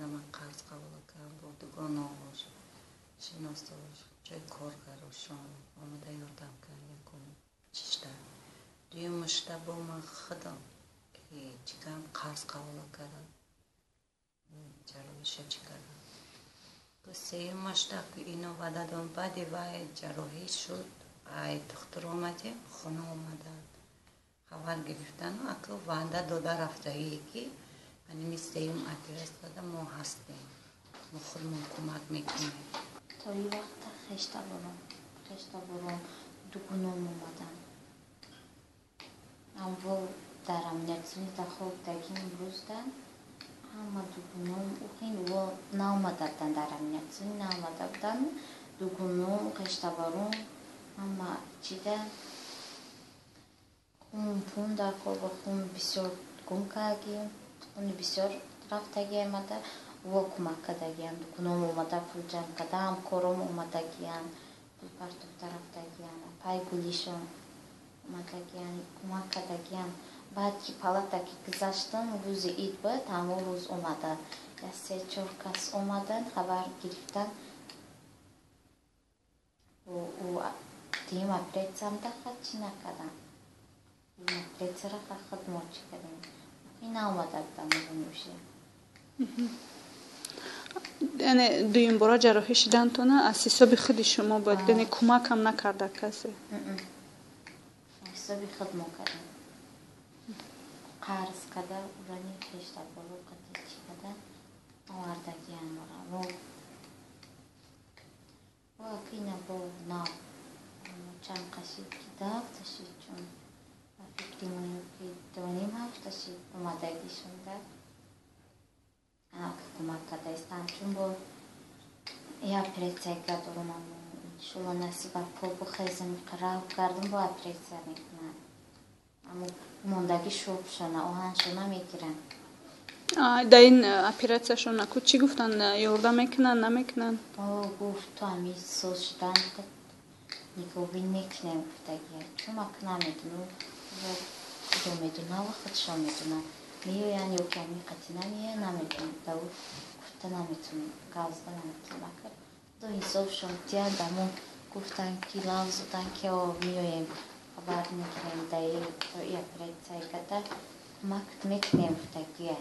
من قرض قبول کردم بود گناهش شناساش جای کار کارشون آمده یادم کردیم کنم چیشتر دوی مشتبه من خودم که چیکم قرض قبول کردم جراحیش چیکردم که سه مشتق اینو بدادم بعدی وای جراحی شد ای دختر اومده خونه اومدن خبر گرفتن اکو وانده داده رفته یکی یعنی سیم ادرس داده ما هستیم ما خودمون کمک میکنیم تا این وقت خشته برام دوگونم اومدن اما در امنیتونی تا خوب دگیم امروز دن اما دوگونم اوخین و نامدادن در امنیتونی نامدادن دوگونم خشته برام اما چیده خون در خوب خون بسیار گم کردیم خون بسیار رفته آمده و کمک کردگیم دوگونم اومده پول جمع کردم کارم اومدگیم پول پرتوب رفتگیم پای گلیشم اومدگیم کمک کردگیم بعد که پالتا که گذاشتم روز عید بود همون روز اومده یا 3-4 کس اومدن خبر گرفتن و تیم اپریتسم داخل چی نکردن اپریتس را خدمت چی کردیم این اومده بودم میشه یعنی دویم بار جراحی شدنتونه از حساب خود شما بود یعنی کمک هم نکرده کسی حسابی خدمت کردم قرض کرده رانی خشته برو قطعی چی کرده آوردگی هم برا و اکینا با نام چند قشید که داغ تشید چون فکری منو که 2.5 هفته تشید اومدگی شده انا که کمک کرده استم چون با یا اپریتسای کردم شما نصیب پول بخیزم قرار کردم با اپریتسای میکنم اما موندگی شوب شنه اوهن شنه میگیرن در این اپریتسشون نکو چی گفتن یورده میکنن نمیکنن گفت تو همی سوز شدن نیکوبین میکنه گفتگیه چون ما که نمیدونم دو میدونه و خودشان میدونه میو یعنی او کمی قطعی نمیه نمیدونم دو گفته نمیتونم گازده نمیتونم کرد دو این صوف شون تیان دمون گفتن که لحظه دن که میویم خبر میکنیم دایی یا پریتسای کده کمک میکنیم گفتگیه